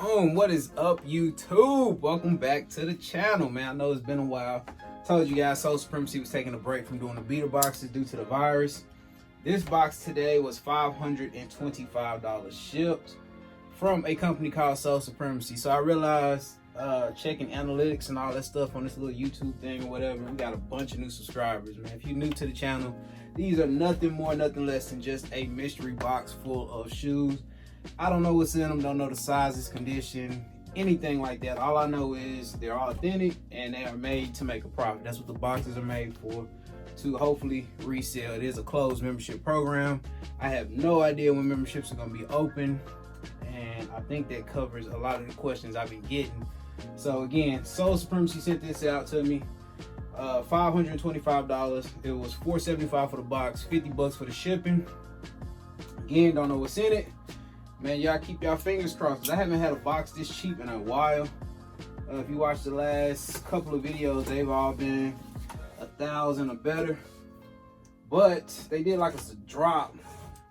Boom, what is up, YouTube? Welcome back to the channel, man. I know it's been a while. Told you guys Soul Supremacy was taking a break from doing the beta boxes due to the virus. This box today was $525 shipped from a company called Soul Supremacy. So I realized checking analytics and all that stuff on this little YouTube thing or whatever, we got a bunch of new subscribers, man. If you're new to the channel, these are nothing more, nothing less than just a mystery box full of shoes. I don't know what's in them, don't know the sizes, condition, anything like that. All I know is they're authentic and they are made to make a profit. That's what the boxes are made for, to hopefully resell. It is a closed membership program. I have no idea when memberships are going to be open, and I think that covers a lot of the questions I've been getting. So again, Soul Supremacy sent this out to me. $525. It was $475 for the box, $50 for the shipping. Again, don't know what's in it. Man, y'all keep y'all fingers crossed, 'cause I haven't had a box this cheap in a while. If you watch the last couple of videos, they've all been $1,000 or better. But they did like a drop,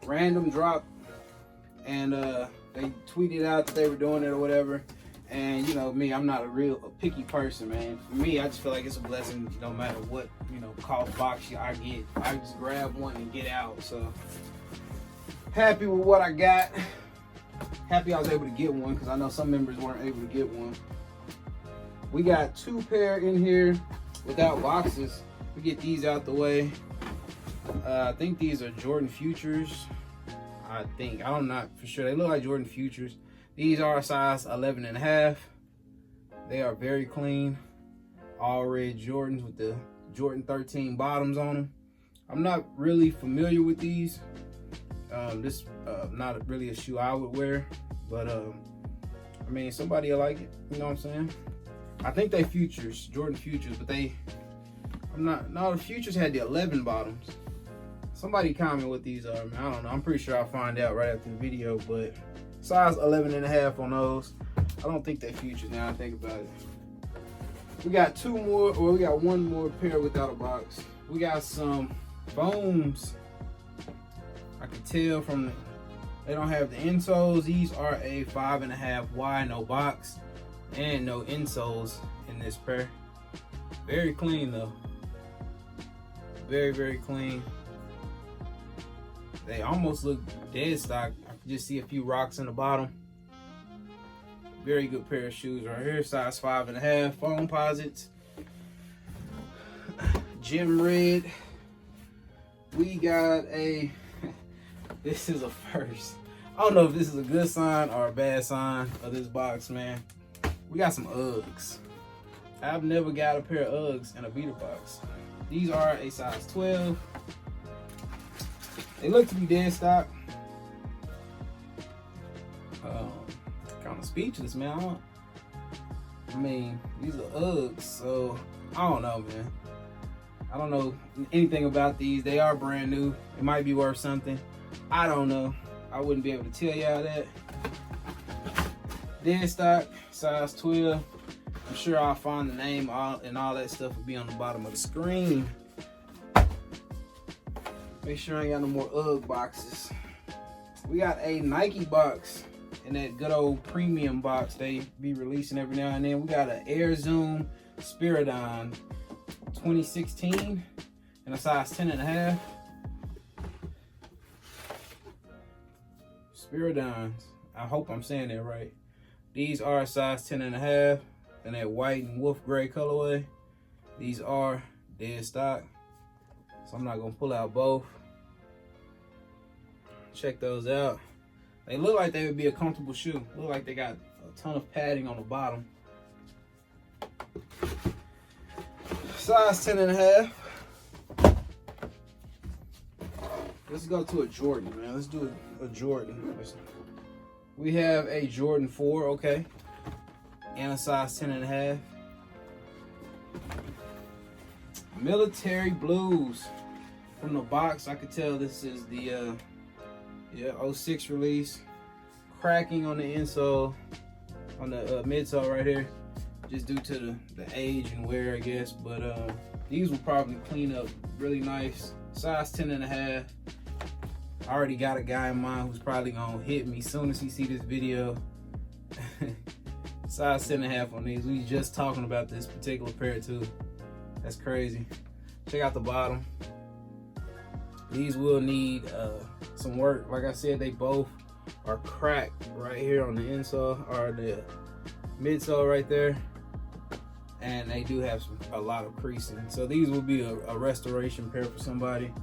random drop, and they tweeted out that they were doing it or whatever. And you know me, I'm not a picky person, man. For me, I just feel like it's a blessing no matter what, cost box I get. I just grab one and get out. So happy with what I got. Happy I was able to get one, because I know some members weren't able to get one. We got 2 pair in here without boxes. We get these out the way. I think these are Jordan Futures. I'm not for sure. They look like Jordan Futures. These are size 11.5. They are very clean. All red Jordans with the Jordan 13 bottoms on them. I'm not really familiar with these. This not really a shoe I would wear, but I mean, somebody will like it, you know what I'm saying? I think they Futures, Jordan Futures, but the Futures had the 11 bottoms. Somebody comment what these are, man. I don't know. I'm pretty sure I'll find out right after the video, but size 11.5 on those. I don't think they're Futures now I think about it. We got 2 more, or we got 1 more pair without a box. We got some foams. I can tell from they don't have the insoles. These are a 5.5 wide, no box, and no insoles in this pair. Very clean though. Very, very clean. They almost look dead stock. I can just see a few rocks in the bottom. Very good pair of shoes right here. Size 5.5. Foam posits. Gem red. We got a this is a first. I don't know if this is a good sign or a bad sign of this box, man. We got some Uggs. I've never got a pair of Uggs in a beater box. These are a size 12. They look to be dead stock. Kind of speechless, man. I mean, these are Uggs, so I don't know, man. I don't know anything about these. They are brand new. It might be worth something. I don't know. I wouldn't be able to tell y'all that. Dead stock, size 12. I'm sure I'll find the name and all that stuff will be on the bottom of the screen. Make sure I ain't got no more Ugg boxes. We got a Nike box in that good old premium box they be releasing every now and then. We got an Air Zoom Spiridon 2016 in a size 10.5. Spiridons. I hope I'm saying that right. These are a size 10.5 in that white and wolf gray colorway. These are dead stock, so I'm not gonna pull out both. Check those out. They look like they would be a comfortable shoe. Look like they got a ton of padding on the bottom. Size 10.5. Let's go to a Jordan, man. Let's do a Jordan. We have a Jordan 4, okay, and a size 10.5. Military Blues. From the box, I could tell this is the 06 release. Cracking on the insole, on the midsole right here, just due to the age and wear, I guess. But these will probably clean up really nice. Size 10.5. I already got a guy in mind who's probably gonna hit me soon as he see this video. Size 10.5 on these. We just talking about this particular pair too. That's crazy. Check out the bottom. These will need some work. Like I said, they both are cracked right here on the insole or the midsole right there, and they do have a lot of creasing. So these will be a restoration pair for somebody.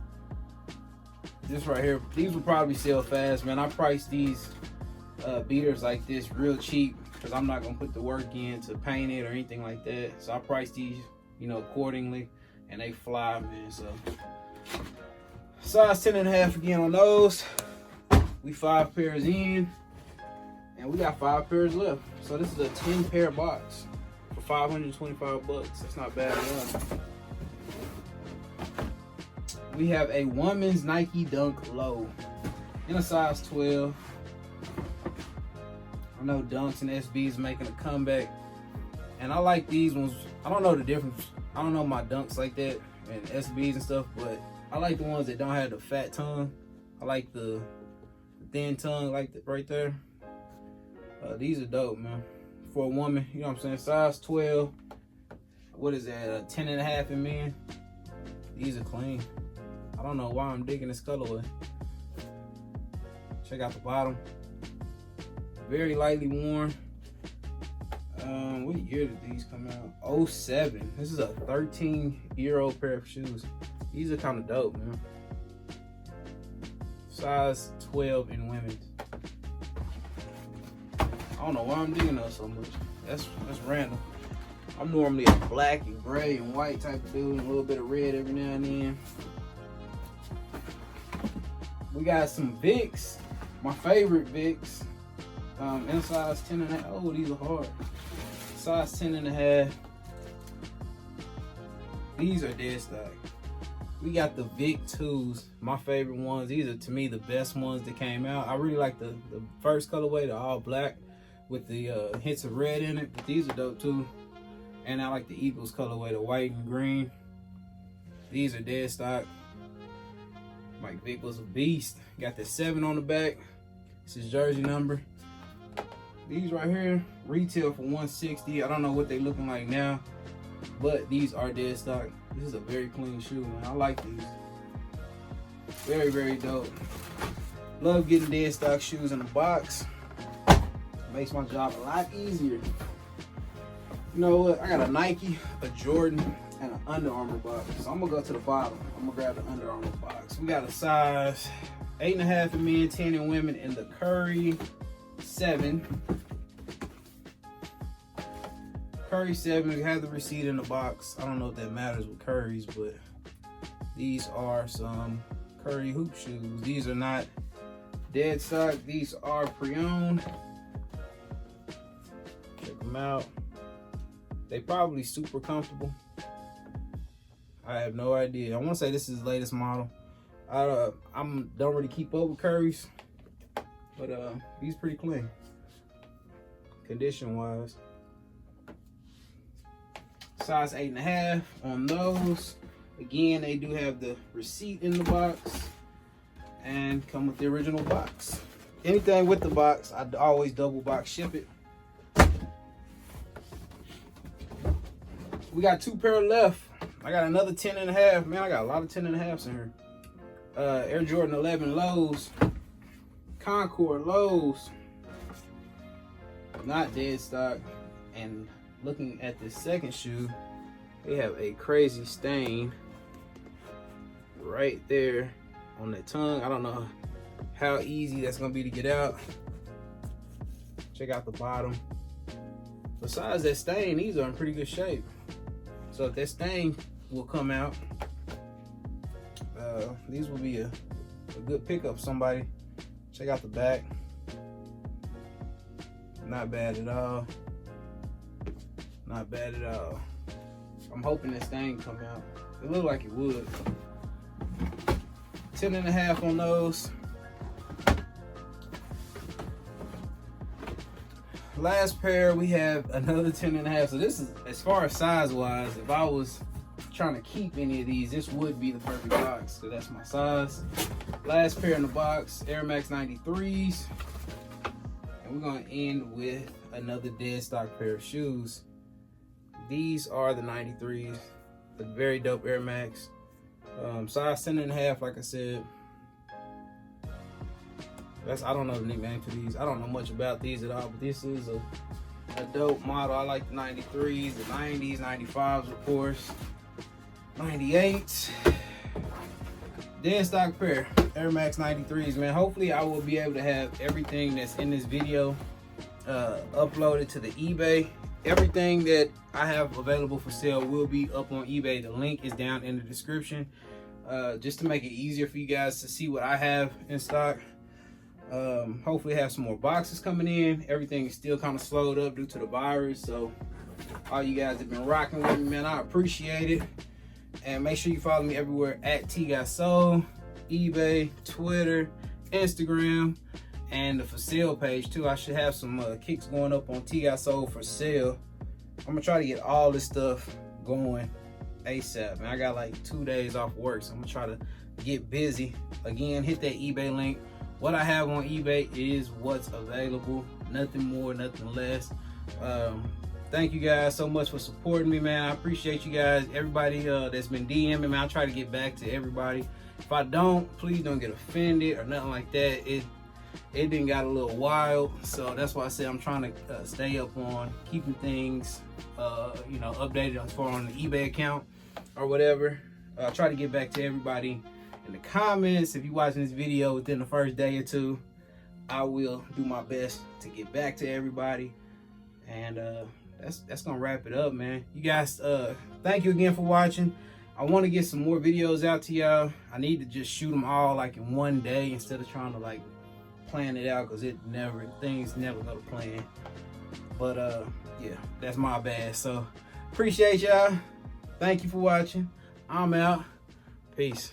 This right here, these will probably sell fast, man. I priced these beaters like this real cheap because I'm not gonna put the work in to paint it or anything like that. So I priced these, you know, accordingly, and they fly, man. So size 10.5 again on those. We 5 pairs in, and we got 5 pairs left. So this is a 10 pair box for 525 bucks. That's not bad at all. We have a woman's Nike Dunk Low in a size 12. I know Dunks and SBs making a comeback, and I like these ones. I don't know the difference. I don't know my Dunks like that and SBs and stuff, but I like the ones that don't have the fat tongue. I like the thin tongue, like right there. These are dope, man. For a woman, you know what I'm saying? Size 12. What is that? 10.5 in men. These are clean. I don't know why I'm digging this colorway. Check out the bottom. Very lightly worn. What year did these come out? 07. This is a 13-year-old pair of shoes. These are kind of dope, man. Size 12 in women's. I don't know why I'm digging those so much. That's random. I'm normally a black and gray and white type of dude, and a little bit of red every now and then. We got some Vicks, my favorite Vicks, in size 10.5. Oh, these are hard. Size 10.5. These are dead stock. We got the Vic 2s, my favorite ones. These are, to me, the best ones that came out. I really like the first colorway, the all black with the hints of red in it. But these are dope too. And I like the Eagles colorway, the white and green. These are dead stock. Mike Vick was a beast. Got the 7 on the back. It's his jersey number. These right here, retail for $160. I don't know what they looking like now, but these are dead stock. This is a very clean shoe, man. I like these. Very, very dope. Love getting dead stock shoes in the box. Makes my job a lot easier. You know what? I got a Nike, a Jordan, and an Under Armour box. So I'm gonna go to the bottom. I'm gonna grab the Under Armour box. We got a size 8.5 in men, 10 in women, in the Curry 7. Curry 7, we have the receipt in the box. I don't know if that matters with Curry's, but these are some Curry hoop shoes. These are not dead stock. These are pre-owned. Check them out. They probably super comfortable. I have no idea. I want to say this is the latest model. I don't really keep up with Curry's, but these pretty clean condition wise. Size 8.5 on those. Again, they do have the receipt in the box and come with the original box. Anything with the box, I always double box ship it. We got 2 pair left. I got another 10.5. Man, I got a lot of 10.5s in here. Air Jordan 11 lows, Concord lows, not dead stock. And looking at this second shoe, they have a crazy stain right there on the tongue. I don't know how easy that's gonna be to get out. Check out the bottom. Besides that stain, these are in pretty good shape. So if that stain will come out, these will be a good pickup for somebody. Check out the back. Not bad at all. Not bad at all. I'm hoping that stain come out. It looked like it would. 10.5 on those. Last pair, we have another 10.5. So this is, as far as size wise, if I was trying to keep any of these, this would be the perfect box, because that's my size. Last pair in the box, Air Max 93s. And we're gonna end with another dead stock pair of shoes. These are the 93s, the very dope Air Max. Size 10.5, like I said. I don't know the nickname for these. I don't know much about these at all, but this is a dope model. I like the 93s, the 90s, 95s, of course, 98s. Dead stock pair, Air Max 93s, man. Hopefully I will be able to have everything that's in this video uploaded to the eBay. Everything that I have available for sale will be up on eBay. The link is down in the description, just to make it easier for you guys to see what I have in stock. Hopefully have some more boxes coming in. Everything is still kind of slowed up due to the virus, so all you guys have been rocking with me, man. I appreciate it. And make sure you follow me everywhere at TGOTSOLE, eBay, Twitter, Instagram, and the for sale page too. I should have some kicks going up on TGOTSOLE for sale. I'm gonna try to get all this stuff going ASAP, man. I got like 2 days off work, so I'm gonna try to get busy. Again, hit that eBay link. What I have on eBay is what's available, nothing more, nothing less. Thank you guys so much for supporting me, man. I appreciate you guys. Everybody that's been DMing, man, I try to get back to everybody. If I don't, please don't get offended or nothing like that. It didn't got a little wild, so that's why I said I'm trying to stay up on keeping things, you know, updated as far on the eBay account or whatever. Try to get back to everybody in the comments. If you're watching this video within the first day or two, I will do my best to get back to everybody. And that's gonna wrap it up, man. You guys, thank you again for watching. I want to get some more videos out to y'all. I need to just shoot them all like in one day instead of trying to like plan it out, because things never go to plan. But yeah, that's my bad. So appreciate y'all. Thank you for watching. I'm out. Peace.